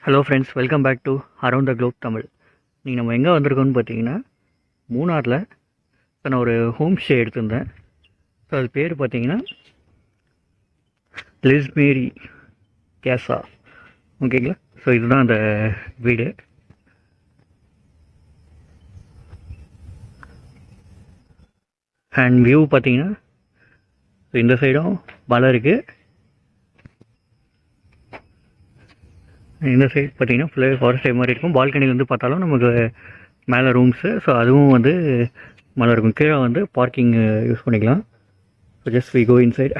Hello friends, welcome back to around the globe Tamil. நீங்கள் நம்ம எங்கே வந்திருக்கோம்னு பார்த்தீங்கன்னா மூணாரில். இப்போ நான் ஒரு ஹோம் ஸ்டே எடுத்திருந்தேன். ஸோ அது பேர் பார்த்தீங்கன்னா லிஸ்மேரி கேசா. ஓகேங்களா? ஸோ இதுதான் அந்த வீடு. அண்ட் வியூ பார்த்தீங்கன்னா இந்த சைடும் மலை இருக்குது, இந்த சைட் பார்த்தீங்கன்னா ஃபுல்லாக ஃபாரஸ்ட் டைப் மாதிரி இருக்கும். பால்கனிலேருந்து பார்த்தாலும் நமக்கு மேலே ரூம்ஸு, ஸோ அதுவும் வந்து மழை இருக்கும். கீழே வந்து பார்க்கிங் யூஸ் பண்ணிக்கலாம். So just we go inside.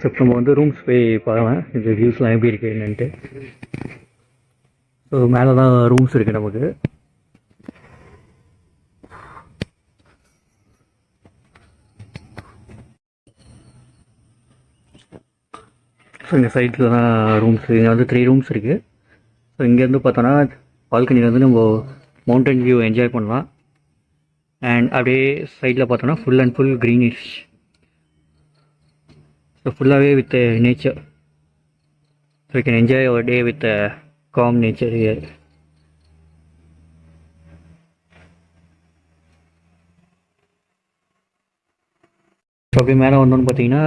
So இப்போ நம்ம வந்து ரூம்ஸ் போய் பார்க்கலாம், இந்த வியூஸ்லாம் எப்படி இருக்குது என்னன்ட்டு. ஸோ மேலே தான் ரூம்ஸ் இருக்குது நமக்கு. ஸோ இந்த சைட்டில் தான் ரூம்ஸ். இங்கே வந்து 3 ரூம்ஸ் இருக்குது. ஸோ இங்கேருந்து பார்த்தோன்னா பால்கனியில் வந்து நம்ம மவுண்டன் வியூ என்ஜாய் பண்ணலாம். அண்ட் அப்படியே சைடில் பார்த்தோன்னா full and full greenish. So ஃபுல்லாகவே with nature. So you can enjoy our day with calm nature here. So அப்படியே மேலே வந்தோன்னு பார்த்தீங்கன்னா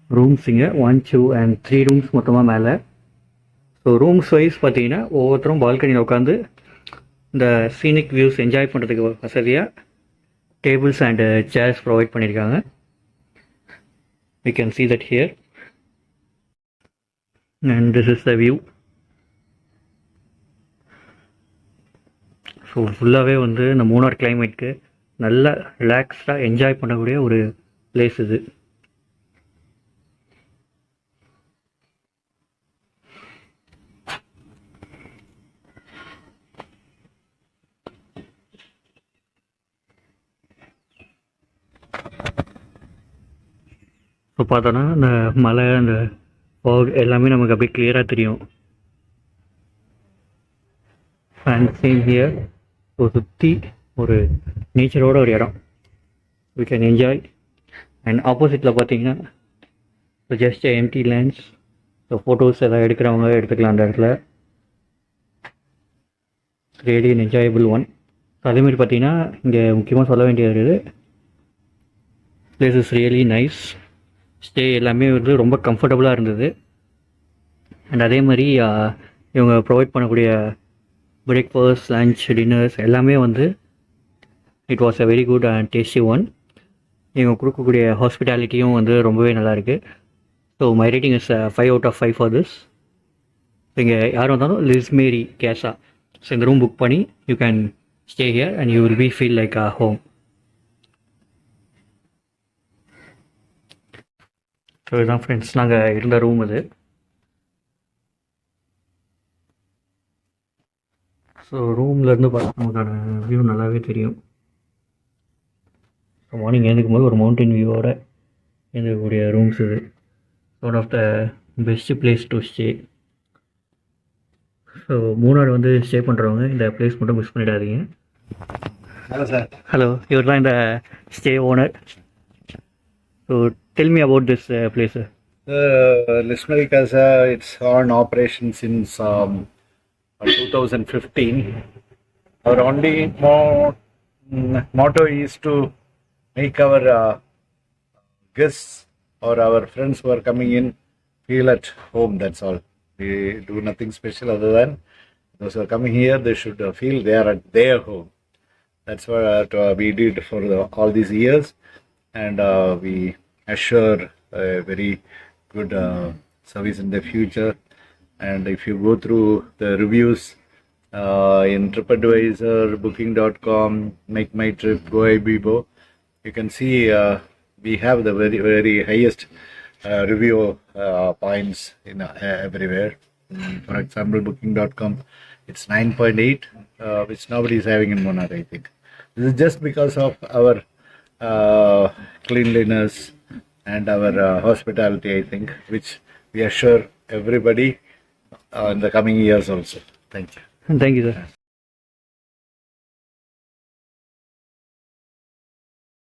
ரூம்ஸ் இங்கே 1, 2 and 3 ரூம்ஸ் மொத்தமாக மேலே. ஸோ ரூம்ஸ் வைஸ் பார்த்தீங்கன்னா ஒவ்வொருத்தரும் பால்கனியில் உட்காந்து இந்த சீனிக் வியூஸ் என்ஜாய் பண்ணுறதுக்கு வசதியாக டேபிள்ஸ் அண்டு சேர்ஸ் ப்ரொவைட் பண்ணியிருக்காங்க. we can see that here and this is the view. So ஃபுல்லாகவே வந்து இந்த மூணார் கிளைமேட்க்கு நல்லா ரிலாக்ஸ்டாக என்ஜாய் பண்ணக்கூடிய ஒரு பிளேஸ் இது. இப்போ பார்த்தோன்னா அந்த மலை, அந்த fog எல்லாமே நமக்கு அப்படியே கிளியராக தெரியும். And same here. ஸோ சுற்றி ஒரு நேச்சரோட ஒரு இடம், we can enjoy. அண்ட் ஆப்போசிட்டில் பார்த்தீங்கன்னா so just empty lands. So photos எதாவது எடுக்கிறவங்க எடுத்துக்கலாம் அந்த இடத்துல. Really an enjoyable one. So அதேமாதிரி பார்த்தீங்கன்னா இங்கே முக்கியமாக சொல்ல வேண்டியது, place is really nice. Stay எல்லாமே வந்து ரொம்ப கம்ஃபர்டபுளாக இருந்தது. அண்ட் அதே மாதிரி இவங்க ப்ரொவைட் பண்ணக்கூடிய பிரேக்ஃபாஸ்ட், லன்ச், டின்னர்ஸ் எல்லாமே வந்து it was a very good and tasty one. இவங்க கொடுக்கக்கூடிய ஹாஸ்பிட்டாலிட்டியும் வந்து ரொம்பவே நல்லாயிருக்கு. So my rating is 5 out of 5 for this. இங்கே யார் வந்தாலும் லிஸ்மேரி கேசா. ஸோ இந்த ரூம் புக் பண்ணி you can stay here and you will be feel like a home. So இதுதான் ஃப்ரெண்ட்ஸ் நாங்கள் இருந்த ரூம் இது. ஸோ ரூம்லேருந்து பார்த்தா நமக்கான வியூ நல்லாவே தெரியும். ஸோ மார்னிங் எழுந்துக்கும் போது ஒரு மவுண்டன் வியூவோட எழுந்தக்கூடிய ரூம்ஸ் இது. One of the best place to stay. So Munnar வந்து ஸ்டே பண்ணுறவங்க இந்த பிளேஸ் மட்டும் மிஸ் பண்ணிடாதீங்க. Hello, sir. ஹலோ, இவர் தான் இந்த stay owner. So tell me about this place. Lizmerry Casa, it's on operation since 2015. Our only motto is to make our guests or our friends who are coming in feel at home. That's all. We do nothing special other than those who are coming here, they should feel they are at their home. That's what we did for all these years, and we assure a very good service in the future. And if you go through the reviews in TripAdvisor, Booking.com, Make My Trip, GoIbibo, you can see we have the very highest review points in everywhere. For example, Booking.com, it's 9.8, which nobody is having in Munnar, I think. This is just because of our cleanliness and our hospitality, I think, which we assure everybody in the coming years also. Thank you. Thank you, sir.